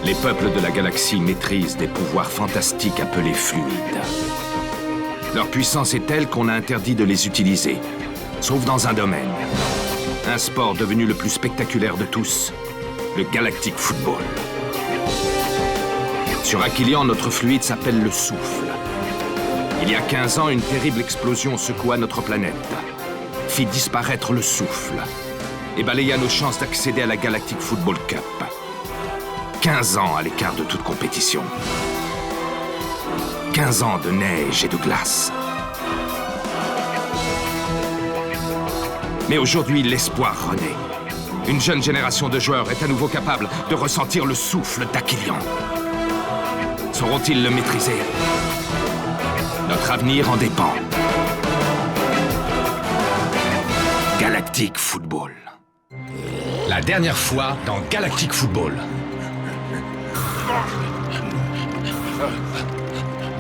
Les peuples de la galaxie maîtrisent des pouvoirs fantastiques appelés fluides. Leur puissance est telle qu'on a interdit de les utiliser, sauf dans un domaine. Un sport devenu le plus spectaculaire de tous, le Galactic Football. Sur Aquilian, notre fluide s'appelle le souffle. Il y a 15 ans, une terrible explosion secoua notre planète, fit disparaître le souffle et balaya nos chances d'accéder à la Galactic Football Cup. 15 ans à l'écart de toute compétition. 15 ans de neige et de glace. Mais aujourd'hui, l'espoir renaît. Une jeune génération de joueurs est à nouveau capable de ressentir le souffle d'Aquilian. Sauront-ils le maîtriser? Notre avenir en dépend. Galactic Football. La dernière fois dans Galactic Football.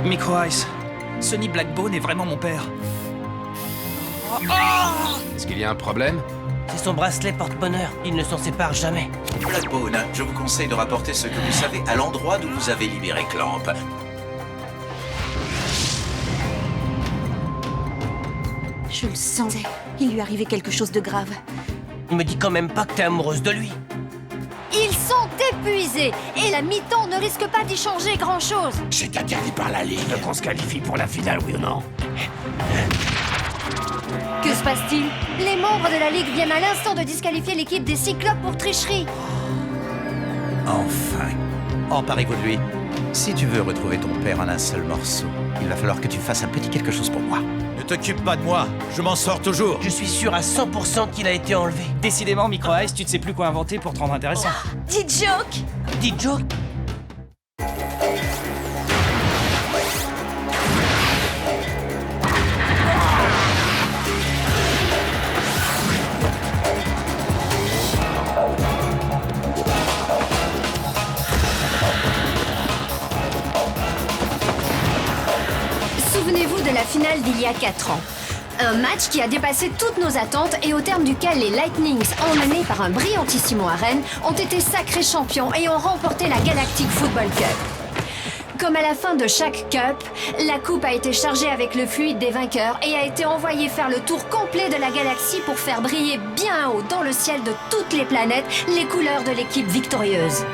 Micro Ice, Sonny Blackbone est vraiment mon père. Est-ce qu'il y a un problème? C'est son bracelet porte-bonheur. Il ne s'en sépare jamais. Blackbone, je vous conseille de rapporter ce que vous savez à l'endroit d'où vous avez libéré Clamp. Je le sentais. Il lui arrivait quelque chose de grave. Me dis quand même pas que t'es amoureuse de lui. Ils sont épuisés et la mi-temps ne risque pas d'y changer grand-chose. C'est interdit par la Ligue qu'on se qualifie pour la finale, oui ou non? Que se passe-t-il? Les membres de la Ligue viennent à l'instant de disqualifier l'équipe des Cyclopes pour tricherie. Enfin, emparez-vous de lui. Si tu veux retrouver ton père en un seul morceau, il va falloir que tu fasses un petit quelque chose pour moi. Ne t'occupe pas de moi, je m'en sors toujours. Je suis sûr à 100% qu'il a été enlevé. Décidément, Micro Ice, tu ne sais plus quoi inventer pour te rendre intéressant. Dis joke. Dis joke. Souvenez-vous de la finale d'il y a 4 ans. Un match qui a dépassé toutes nos attentes et au terme duquel les Lightnings, emmenés par un brillantissimo à Rennes, ont été sacrés champions et ont remporté la Galactic Football Cup. Comme à la fin de chaque cup, la coupe a été chargée avec le fluide des vainqueurs et a été envoyée faire le tour complet de la galaxie pour faire briller bien haut dans le ciel de toutes les planètes les couleurs de l'équipe victorieuse.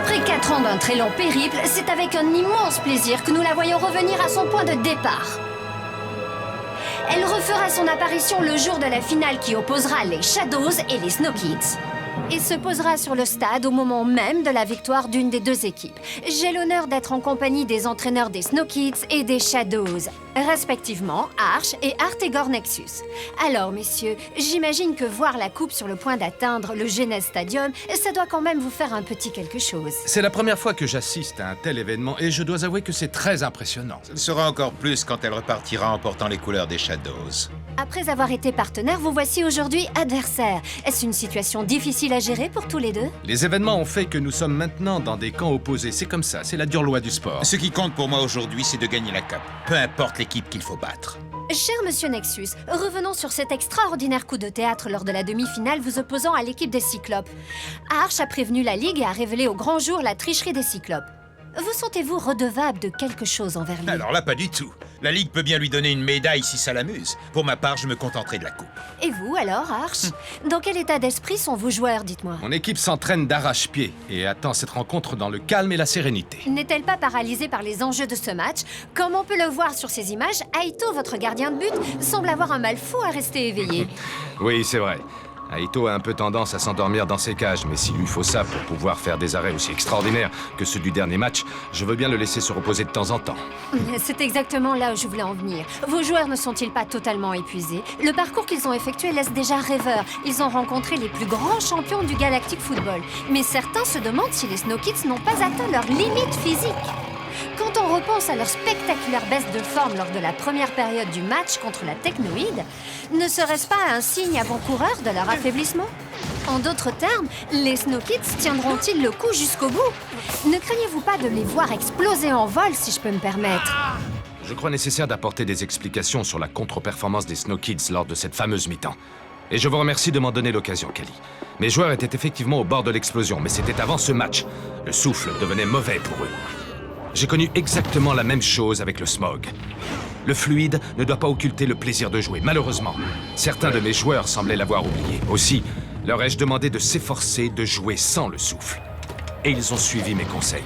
Après 4 ans d'un très long périple, c'est avec un immense plaisir que nous la voyons revenir à son point de départ. Elle refera son apparition le jour de la finale qui opposera les Shadows et les Snow Kids. Et se posera sur le stade au moment même de la victoire d'une des deux équipes. J'ai l'honneur d'être en compagnie des entraîneurs des Snow Kids et des Shadows, respectivement Arch et Artegor Nexus. Alors, messieurs, j'imagine que voir la coupe sur le point d'atteindre le Genes Stadium, ça doit quand même vous faire un petit quelque chose. C'est la première fois que j'assiste à un tel événement et je dois avouer que c'est très impressionnant. Ce sera encore plus quand elle repartira en portant les couleurs des Shadows. Après avoir été partenaires, vous voici aujourd'hui adversaires. Est-ce une situation difficile à gérer pour tous les deux? Les événements ont fait que nous sommes maintenant dans des camps opposés. C'est comme ça, c'est la dure loi du sport. Ce qui compte pour moi aujourd'hui, c'est de gagner la Cup. Peu importe l'équipe qu'il faut battre. Cher Monsieur Nexus, revenons sur cet extraordinaire coup de théâtre lors de la demi-finale vous opposant à l'équipe des Cyclopes. Arch a prévenu la Ligue et a révélé au grand jour la tricherie des Cyclopes. Vous sentez-vous redevable de quelque chose envers lui? Alors là, pas du tout. La Ligue peut bien lui donner une médaille si ça l'amuse. Pour ma part, je me contenterai de la coupe. Et vous, alors, Arch? Dans quel état d'esprit sont vos joueurs, dites-moi? Mon équipe s'entraîne d'arrache-pied et attend cette rencontre dans le calme et la sérénité. N'est-elle pas paralysée par les enjeux de ce match? Comme on peut le voir sur ces images, Aito, votre gardien de but, semble avoir un mal fou à rester éveillé. Oui, c'est vrai. Aito a un peu tendance à s'endormir dans ses cages, mais s'il lui faut ça pour pouvoir faire des arrêts aussi extraordinaires que ceux du dernier match, je veux bien le laisser se reposer de temps en temps. C'est exactement là où je voulais en venir. Vos joueurs ne sont-ils pas totalement épuisés? Le parcours qu'ils ont effectué laisse déjà rêveur. Ils ont rencontré les plus grands champions du Galactic Football. Mais certains se demandent si les Snow Kids n'ont pas atteint leur limite physique. Quand on repense à leur spectaculaire baisse de forme lors de la première période du match contre la Technoïde, ne serait-ce pas un signe avant-coureur de leur affaiblissement? En d'autres termes, les Snow Kids tiendront-ils le coup jusqu'au bout? Ne craignez-vous pas de les voir exploser en vol, si je peux me permettre? Je crois nécessaire d'apporter des explications sur la contre-performance des Snow Kids lors de cette fameuse mi-temps. Et je vous remercie de m'en donner l'occasion, Kelly. Mes joueurs étaient effectivement au bord de l'explosion, mais c'était avant ce match. Le souffle devenait mauvais pour eux. J'ai connu exactement la même chose avec le smog. Le fluide ne doit pas occulter le plaisir de jouer, malheureusement. Certains de mes joueurs semblaient l'avoir oublié. Aussi, leur ai-je demandé de s'efforcer de jouer sans le souffle. Et ils ont suivi mes conseils.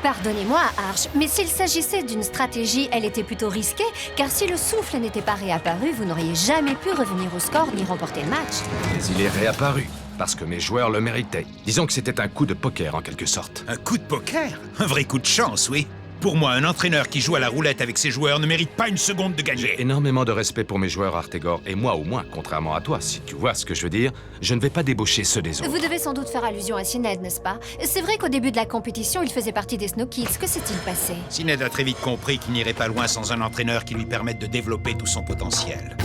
Pardonnez-moi, Arch, mais s'il s'agissait d'une stratégie, elle était plutôt risquée, car si le souffle n'était pas réapparu, vous n'auriez jamais pu revenir au score ni remporter le match. Mais il est réapparu, parce que mes joueurs le méritaient. Disons que c'était un coup de poker, en quelque sorte. Un coup de poker? Un vrai coup de chance, oui. Pour moi, un entraîneur qui joue à la roulette avec ses joueurs ne mérite pas une seconde de gagner. Énormément de respect pour mes joueurs, Artegor, et moi au moins, contrairement à toi, si tu vois ce que je veux dire, je ne vais pas débaucher ceux des autres. Vous devez sans doute faire allusion à Sinéad, n'est-ce pas? C'est vrai qu'au début de la compétition, il faisait partie des Snow Kids. Que s'est-il passé? Sinéad a très vite compris qu'il n'irait pas loin sans un entraîneur qui lui permette de développer tout son potentiel.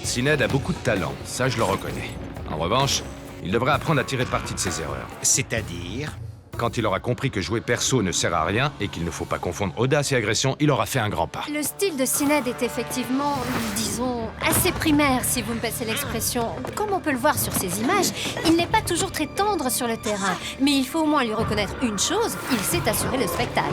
Sinéad a beaucoup de talent, ça je le reconnais. En revanche, il devrait apprendre à tirer parti de ses erreurs. C'est-à-dire? Quand il aura compris que jouer perso ne sert à rien et qu'il ne faut pas confondre audace et agression, il aura fait un grand pas. Le style de Sinéad est effectivement, disons, assez primaire, si vous me passez l'expression. Comme on peut le voir sur ces images, il n'est pas toujours très tendre sur le terrain. Mais il faut au moins lui reconnaître une chose, il sait assurer le spectacle.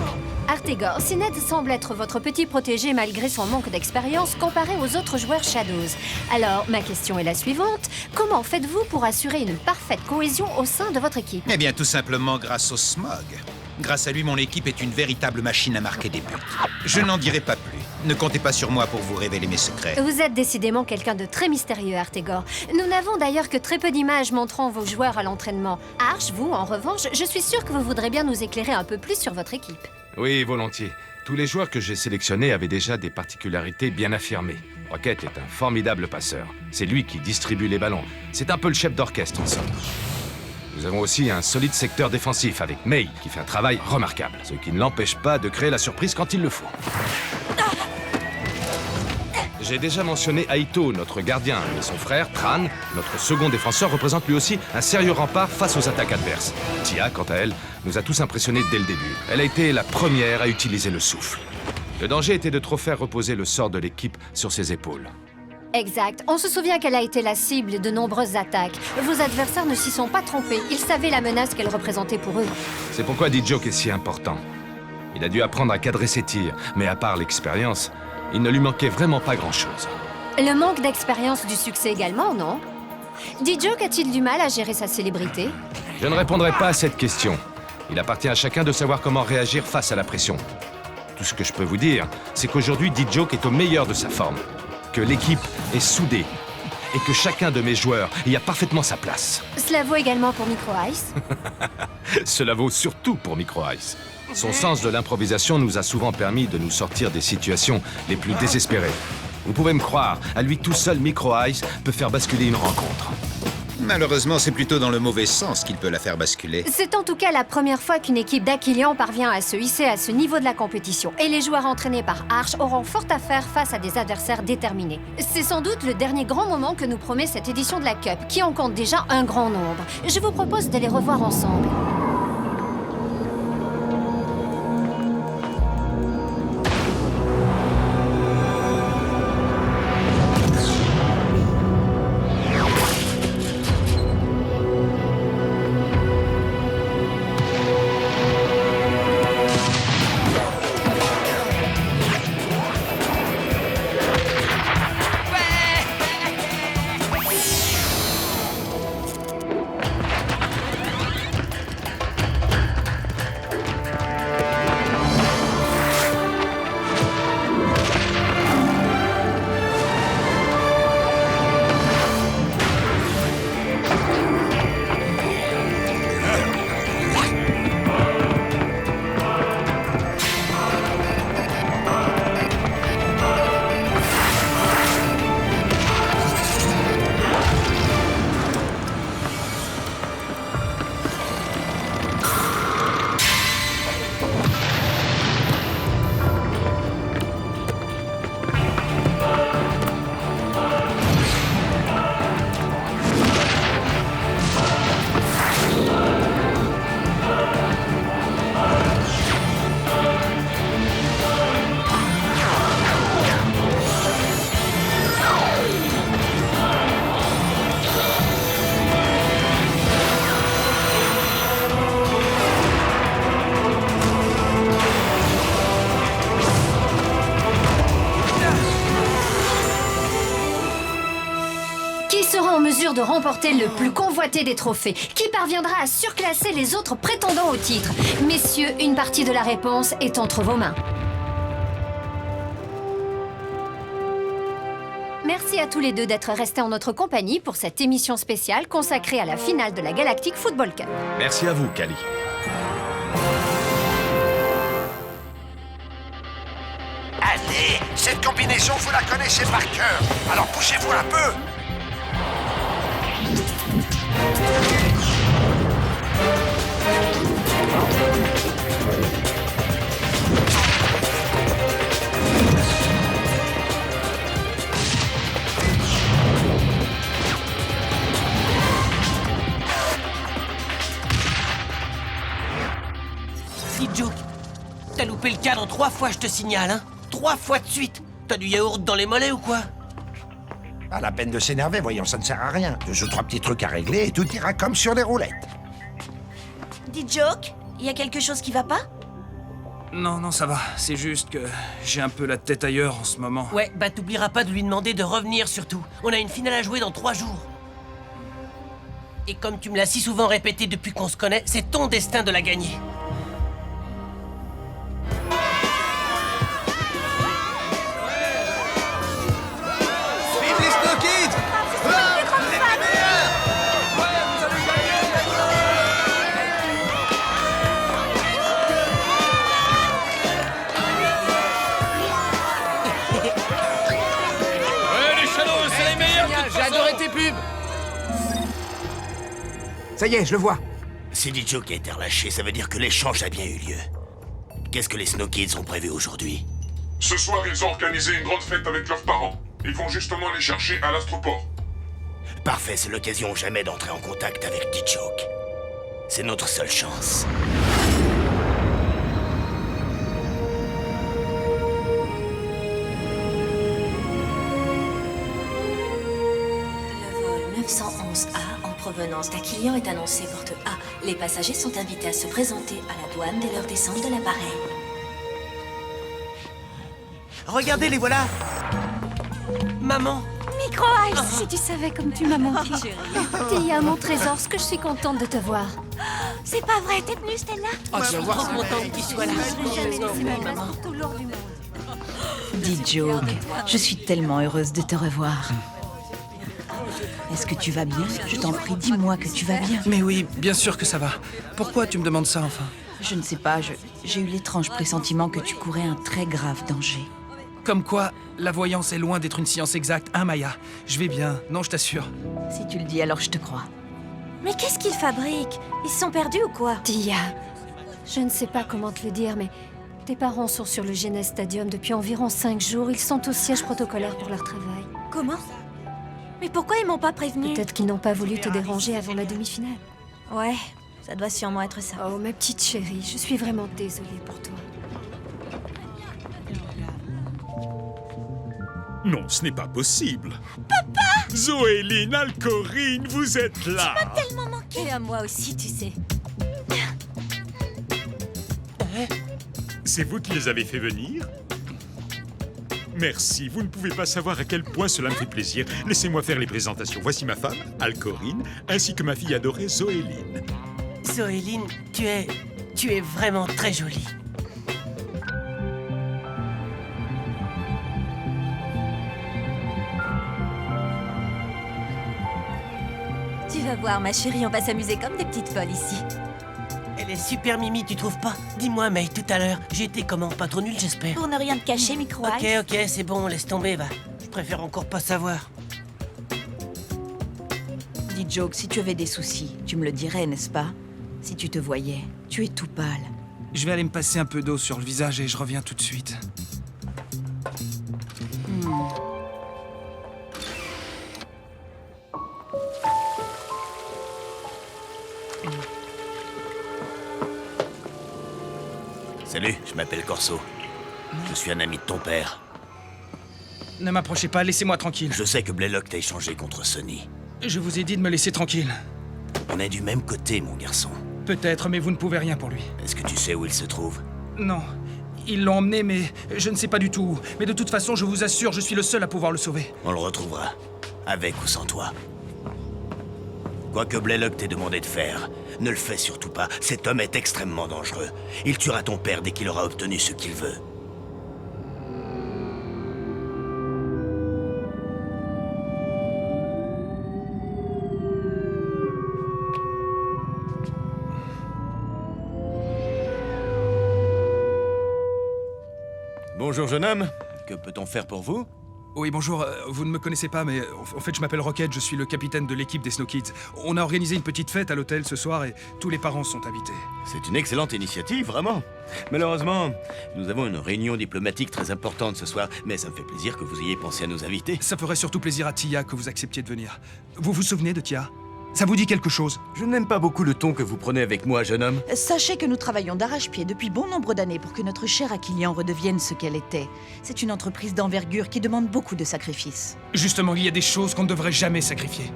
Artegor, Sinéad semble être votre petit protégé malgré son manque d'expérience comparé aux autres joueurs Shadows. Alors, ma question est la suivante. Comment faites-vous pour assurer une parfaite cohésion au sein de votre équipe? Eh bien, tout simplement grâce au smog. Grâce à lui, mon équipe est une véritable machine à marquer des buts. Je n'en dirai pas plus. Ne comptez pas sur moi pour vous révéler mes secrets. Vous êtes décidément quelqu'un de très mystérieux, Artegor. Nous n'avons d'ailleurs que très peu d'images montrant vos joueurs à l'entraînement. Arch, vous, en revanche, je suis sûre que vous voudrez bien nous éclairer un peu plus sur votre équipe. Oui, volontiers. Tous les joueurs que j'ai sélectionnés avaient déjà des particularités bien affirmées. Rocket est un formidable passeur. C'est lui qui distribue les ballons. C'est un peu le chef d'orchestre, en somme. Nous avons aussi un solide secteur défensif avec May, qui fait un travail remarquable, ce qui ne l'empêche pas de créer la surprise quand il le faut. J'ai déjà mentionné Aito, notre gardien, mais son frère, Tran, notre second défenseur, représente lui aussi un sérieux rempart face aux attaques adverses. Tia, quant à elle, nous a tous impressionnés dès le début. Elle a été la première à utiliser le souffle. Le danger était de trop faire reposer le sort de l'équipe sur ses épaules. Exact. On se souvient qu'elle a été la cible de nombreuses attaques. Vos adversaires ne s'y sont pas trompés. Ils savaient la menace qu'elle représentait pour eux. C'est pourquoi D-Joke est si important. Il a dû apprendre à cadrer ses tirs, mais à part l'expérience, il ne lui manquait vraiment pas grand-chose. Le manque d'expérience du succès également, non? D-Joke a-t-il du mal à gérer sa célébrité? Je ne répondrai pas à cette question. Il appartient à chacun de savoir comment réagir face à la pression. Tout ce que je peux vous dire, c'est qu'aujourd'hui, D-Joke est au meilleur de sa forme, que l'équipe est soudée et que chacun de mes joueurs y a parfaitement sa place. Cela vaut également pour Micro Ice? Cela vaut surtout pour Micro Ice. Son sens de l'improvisation nous a souvent permis de nous sortir des situations les plus désespérées. Vous pouvez me croire, à lui tout seul, Micro Ice peut faire basculer une rencontre. Malheureusement, c'est plutôt dans le mauvais sens qu'il peut la faire basculer. C'est en tout cas la première fois qu'une équipe d'Aquilian parvient à se hisser à ce niveau de la compétition. Et les joueurs entraînés par Arch auront fort à faire face à des adversaires déterminés. C'est sans doute le dernier grand moment que nous promet cette édition de la Cup, qui en compte déjà un grand nombre. Je vous propose de les revoir ensemble. de remporter le plus convoité des trophées? Qui parviendra à surclasser les autres prétendants au titre? Messieurs, une partie de la réponse est entre vos mains. Merci à tous les deux d'être restés en notre compagnie pour cette émission spéciale consacrée à la finale de la Galactic Football Cup. Merci à vous, Kali. Allez, cette combinaison, vous la connaissez par cœur. Alors bougez-vous un peu. Dis Joke, t'as loupé le cadre 3 fois, je te signale, hein. 3 fois de suite. T'as du yaourt dans les mollets ou quoi? Pas la peine de s'énerver, voyons, ça ne sert à rien. 2 ou 3 petits trucs à régler et tout ira comme sur les roulettes. Dis Joke, il y a quelque chose qui va pas? Non, non, ça va. C'est juste que j'ai un peu la tête ailleurs en ce moment. Ouais, bah t'oublieras pas de lui demander de revenir surtout. On a une finale à jouer dans 3 jours. Et comme tu me l'as si souvent répété depuis qu'on se connaît, c'est ton destin de la gagner. Vive les Snow Kids! J'ai adoré tes pubs! Ça y est, je le vois. Si Joke qui a été relâché, ça veut dire que l'échange a bien eu lieu. Qu'est-ce que les Snow Kids ont prévu aujourd'hui? Ce soir, ils ont organisé une grande fête avec leurs parents. Ils vont justement les chercher à l'Astroport. Parfait, c'est l'occasion ou jamais d'entrer en contact avec Joke. C'est notre seule chance. Le vol 911A en provenance d'Aquilian est annoncé porte A. Les passagers sont invités à se présenter à la douane dès leur descente de l'appareil. Regardez, les voilà. Maman. Micro Ice, si tu savais comme tu m'as manqué. Tia, mon trésor, ce que je suis contente de te voir. C'est pas vrai, t'es venue Stella? Oh, je suis trop contente qu'il soit là. Dis Joke, je suis tellement heureuse de te revoir. Est-ce que tu vas bien? Je t'en prie, dis-moi que tu vas bien. Mais oui, bien sûr que ça va. Pourquoi tu me demandes ça, enfin? Je ne sais pas, j'ai eu l'étrange pressentiment que tu courais un très grave danger. Comme quoi, la voyance est loin d'être une science exacte, hein, Maya? Je vais bien, non, je t'assure. Si tu le dis, alors je te crois. Mais qu'est-ce qu'ils fabriquent? Ils se sont perdus ou quoi? Tia, je ne sais pas comment te le dire, mais tes parents sont sur le Genes Stadium depuis environ 5 jours. Ils sont au siège protocolaire pour leur travail. Comment? Mais pourquoi ils m'ont pas prévenu? Peut-être qu'ils n'ont pas voulu te déranger avant la demi-finale. Ouais, ça doit sûrement être ça. Oh, ma petite chérie, je suis vraiment désolée pour toi. Non, ce n'est pas possible. Papa! Zoéline, Alcorine, vous êtes là! Tu m'as tellement manqué! Et à moi aussi, tu sais. C'est vous qui les avez fait venir? Merci, vous ne pouvez pas savoir à quel point cela me fait plaisir. Laissez-moi faire les présentations. Voici ma femme, Alcorine, ainsi que ma fille adorée, Zoéline. Zoéline, tu es vraiment très jolie. Tu vas voir, ma chérie, on va s'amuser comme des petites folles ici. Elle est super mimi, tu trouves pas? Dis-moi, May, tout à l'heure, j'ai été comment? Pas trop nul, j'espère. Pour ne rien te cacher, Micro Ok, Ice. ok, c'est bon, laisse tomber, va. Je préfère encore pas savoir. Dis Joke, si tu avais des soucis, tu me le dirais, n'est-ce pas? Si tu te voyais, tu es tout pâle. Je vais aller me passer un peu d'eau sur le visage et je reviens tout de suite. Salut, je m'appelle Corso. Je suis un ami de ton père. Ne m'approchez pas, laissez-moi tranquille. Je sais que Blaylock t'a échangé contre Sonny. Je vous ai dit de me laisser tranquille. On est du même côté, mon garçon. Peut-être, mais vous ne pouvez rien pour lui. Est-ce que tu sais où il se trouve? Non. Ils l'ont emmené, mais je ne sais pas du tout où. Mais de toute façon, je vous assure, je suis le seul à pouvoir le sauver. On le retrouvera. Avec ou sans toi. Quoi que Blaylock t'ait demandé de faire, ne le fais surtout pas. Cet homme est extrêmement dangereux. Il tuera ton père dès qu'il aura obtenu ce qu'il veut. Bonjour jeune homme, que peut-on faire pour vous? Oui, bonjour, vous ne me connaissez pas, mais en fait, je m'appelle Rocket, je suis le capitaine de l'équipe des Snow Kids. On a organisé une petite fête à l'hôtel ce soir et tous les parents sont invités. C'est une excellente initiative, vraiment. Malheureusement, nous avons une réunion diplomatique très importante ce soir, mais ça me fait plaisir que vous ayez pensé à nous inviter. Ça ferait surtout plaisir à Tia que vous acceptiez de venir. Vous vous souvenez de Tia? Ça vous dit quelque chose? Je n'aime pas beaucoup le ton que vous prenez avec moi, jeune homme. Sachez que nous travaillons d'arrache-pied depuis bon nombre d'années pour que notre chère Aquilian redevienne ce qu'elle était. C'est une entreprise d'envergure qui demande beaucoup de sacrifices. Justement, il y a des choses qu'on ne devrait jamais sacrifier.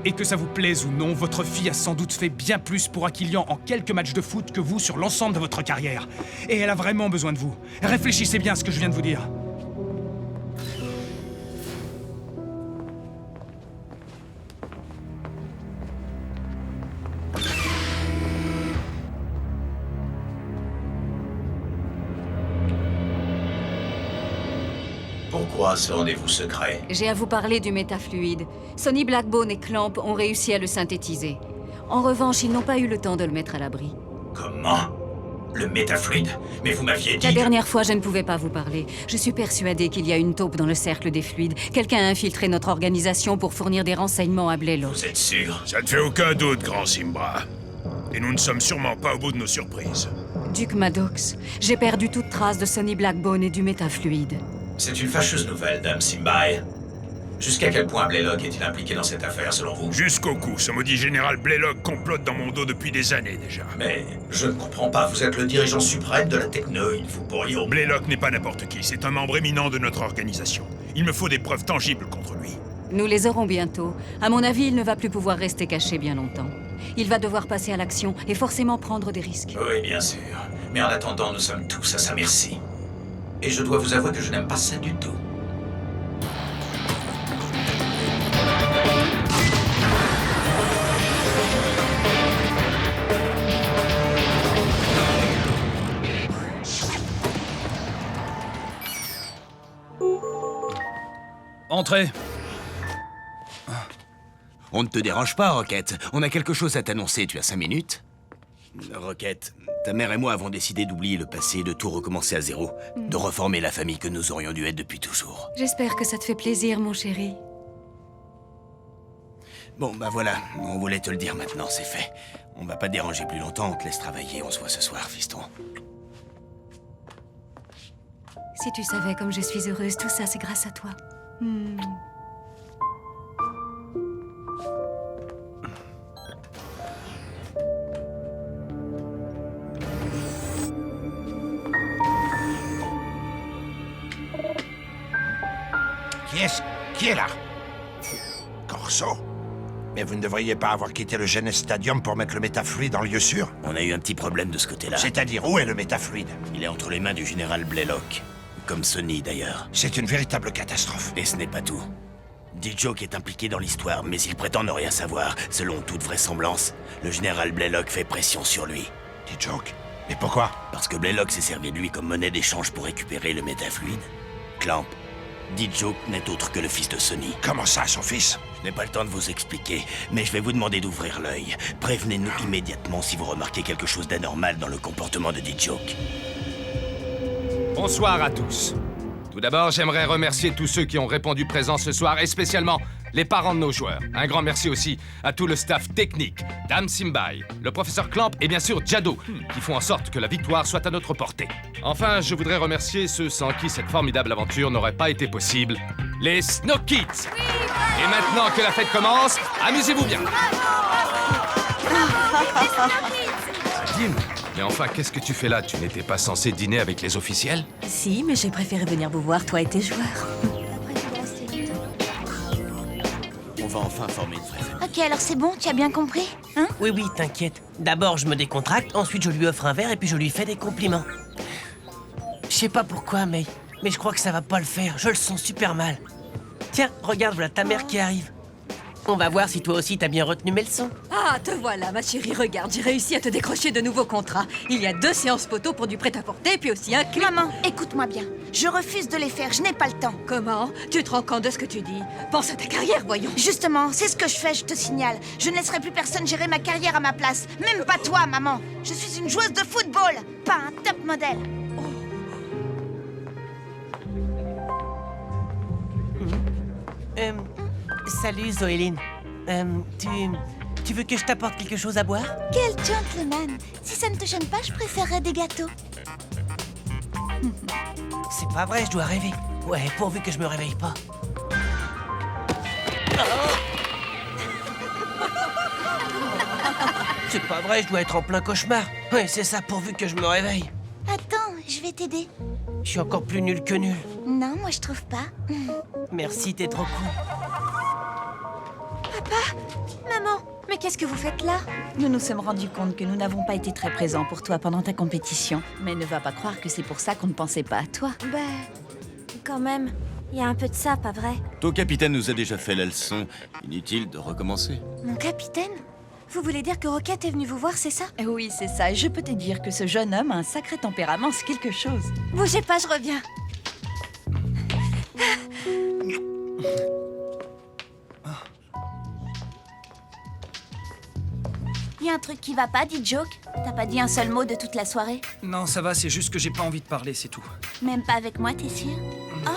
Et que ça vous plaise ou non, votre fille a sans doute fait bien plus pour Aquilian en quelques matchs de foot que vous sur l'ensemble de votre carrière. Et elle a vraiment besoin de vous. Réfléchissez bien à ce que je viens de vous dire. Pourquoi ce rendez-vous secret? J'ai à vous parler du métafluide. Sonny Blackbone et Clamp ont réussi à le synthétiser. En revanche, ils n'ont pas eu le temps de le mettre à l'abri. Comment? Le métafluide? Mais vous m'aviez dit... La dernière fois, je ne pouvais pas vous parler. Je suis persuadée qu'il y a une taupe dans le cercle des fluides. Quelqu'un a infiltré notre organisation pour fournir des renseignements à Blaylock. Vous êtes sûr? Ça ne fait aucun doute, grand Simba. Et nous ne sommes sûrement pas au bout de nos surprises. Duc Maddox, j'ai perdu toute trace de Sonny Blackbone et du métafluide. C'est une fâcheuse nouvelle, Dame Simbaï. Jusqu'à quel point Blaylock est-il impliqué dans cette affaire, selon vous? Jusqu'au cou, ce maudit général Blaylock complote dans mon dos depuis des années déjà. Mais je ne comprends pas, vous êtes le dirigeant suprême de la technoïde, vous pourriez... Blaylock n'est pas n'importe qui, c'est un membre éminent de notre organisation. Il me faut des preuves tangibles contre lui. Nous les aurons bientôt. À mon avis, il ne va plus pouvoir rester caché bien longtemps. Il va devoir passer à l'action et forcément prendre des risques. Oui, bien sûr. Mais en attendant, nous sommes tous à sa merci. Et je dois vous avouer que je n'aime pas ça du tout. Entrez. On ne te dérange pas, Rocket. On a quelque chose à t'annoncer, tu as 5 minutes? Rocket, ta mère et moi avons décidé d'oublier le passé, de tout recommencer à zéro, de reformer la famille que nous aurions dû être depuis toujours. J'espère que ça te fait plaisir, mon chéri. Bon, bah voilà, on voulait te le dire maintenant, c'est fait. On va pas te déranger plus longtemps, on te laisse travailler, on se voit ce soir, fiston. Si tu savais comme je suis heureuse, tout ça c'est grâce à toi. Qui est là? Corso? Mais vous ne devriez pas avoir quitté le Genes Stadium pour mettre le métafluide en lieu sûr? On a eu un petit problème de ce côté-là. C'est-à-dire, où est le métafluide? Il est entre les mains du général Blaylock. Comme Sonny, d'ailleurs. C'est une véritable catastrophe. Et ce n'est pas tout. D-Joke est impliqué dans l'histoire, mais il prétend ne rien savoir. Selon toute vraisemblance, le général Blaylock fait pression sur lui. D-Joke? Mais pourquoi? Parce que Blaylock s'est servi de lui comme monnaie d'échange pour récupérer le métafluide. Clamp, D-Joke n'est autre que le fils de Sonny. Comment ça, son fils? Je n'ai pas le temps de vous expliquer, mais je vais vous demander d'ouvrir l'œil. Prévenez-nous immédiatement si vous remarquez quelque chose d'anormal dans le comportement de D-Joke. Bonsoir à tous. Tout d'abord, j'aimerais remercier tous ceux qui ont répondu présents ce soir, et spécialement les parents de nos joueurs. Un grand merci aussi à tout le staff technique, Dame Simbaï, le professeur Clamp et bien sûr Jado, qui font en sorte que la victoire soit à notre portée. Enfin, je voudrais remercier ceux sans qui cette formidable aventure n'aurait pas été possible, les Snow Kids. Et maintenant que la fête commence, amusez-vous bien. Dim, mais enfin, qu'est-ce que tu fais là? Tu n'étais pas censé dîner avec les officiels? Si, mais j'ai préféré venir vous voir, toi et tes joueurs. On va enfin former une vraie famille. Ok, alors c'est bon, tu as bien compris, hein? Oui, oui, t'inquiète. D'abord, je me décontracte, ensuite je lui offre un verre et puis je lui fais des compliments. Je sais pas pourquoi, mais je crois que ça va pas le faire. Je le sens super mal. Tiens, regarde, voilà ta mère qui arrive. On va voir si toi aussi t'as bien retenu mes leçons. Ah, te voilà, ma chérie, regarde, j'ai réussi à te décrocher de nouveaux contrats. Il y a 2 séances photo pour du prêt-à-porter, puis aussi un clip. Maman, écoute-moi bien. Je refuse de les faire, je n'ai pas le temps. Comment? Tu te rends compte de ce que tu dis? Pense à ta carrière, voyons. Justement, c'est ce que je fais, je te signale. Je ne laisserai plus personne gérer ma carrière à ma place. Même pas toi, maman. Je suis une joueuse de football, pas un top modèle. Salut Zoéline. Tu veux que je t'apporte quelque chose à boire? Quel gentleman. Si ça ne te gêne pas, je préférerais des gâteaux. C'est pas vrai, je dois rêver. Ouais, pourvu que je me réveille pas. C'est pas vrai, je dois être en plein cauchemar. Ouais, c'est ça, pourvu que je me réveille. Attends, je vais t'aider. Je suis encore plus nul que nul. Non, moi je trouve pas. Merci, t'es trop cool. Papa, maman, mais qu'est-ce que vous faites là? Nous nous sommes rendus compte que nous n'avons pas été très présents pour toi pendant ta compétition. Mais ne va pas croire que c'est pour ça qu'on ne pensait pas à toi. Bah, quand même, il y a un peu de ça, pas vrai? Ton capitaine nous a déjà fait la leçon. Inutile de recommencer. Mon capitaine? Vous voulez dire que Rocket est venu vous voir, c'est ça? Oui, c'est ça. Et je peux te dire que ce jeune homme a un sacré tempérament, c'est quelque chose. Bougez pas, je reviens. Il y a un truc qui va pas, dit Joke. T'as pas dit un seul mot de toute la soirée? Non, ça va, c'est juste que j'ai pas envie de parler, c'est tout. Même pas avec moi, t'es sûr? Oh.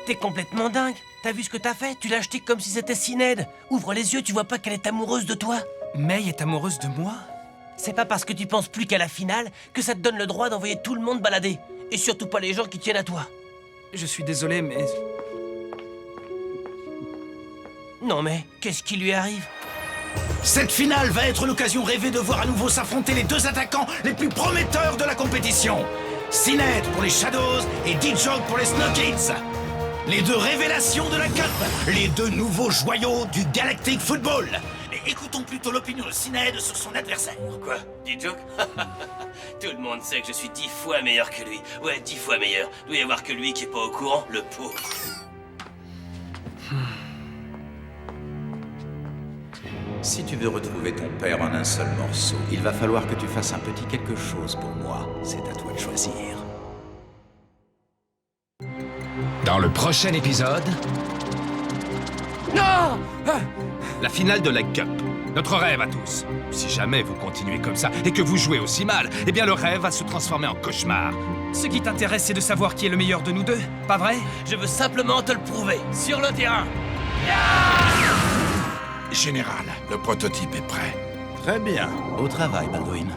T'es complètement dingue. T'as vu ce que t'as fait? Tu l'as acheté comme si c'était Sinéad. Ouvre les yeux, tu vois pas qu'elle est amoureuse de toi? May est amoureuse de moi? C'est pas parce que tu penses plus qu'à la finale que ça te donne le droit d'envoyer tout le monde balader. Et surtout pas les gens qui tiennent à toi. Je suis désolé, mais... Non mais, qu'est-ce qui lui arrive? Cette finale va être l'occasion rêvée de voir à nouveau s'affronter les 2 attaquants les plus prometteurs de la compétition. Sinéad pour les Shadows et D-Joke pour les Snow Kids. Les 2 révélations de la Cup, les 2 nouveaux joyaux du Galactic Football. Et écoutons plutôt l'opinion de Sinéad sur son adversaire. Quoi? D-Joke? Tout le monde sait que je suis 10 fois meilleur que lui. Ouais, 10 fois meilleur. Doit y avoir que lui qui est pas au courant, le pauvre. Si tu veux retrouver ton père en un seul morceau, il va falloir que tu fasses un petit quelque chose pour moi. C'est à toi de choisir. Dans le prochain épisode... Non! La finale de la Cup. Notre rêve à tous. Si jamais vous continuez comme ça et que vous jouez aussi mal, eh bien le rêve va se transformer en cauchemar. Ce qui t'intéresse, c'est de savoir qui est le meilleur de nous deux, pas vrai? Je veux simplement te le prouver, sur le terrain. Général, le prototype est prêt. Très bien. Au travail, Baldwin.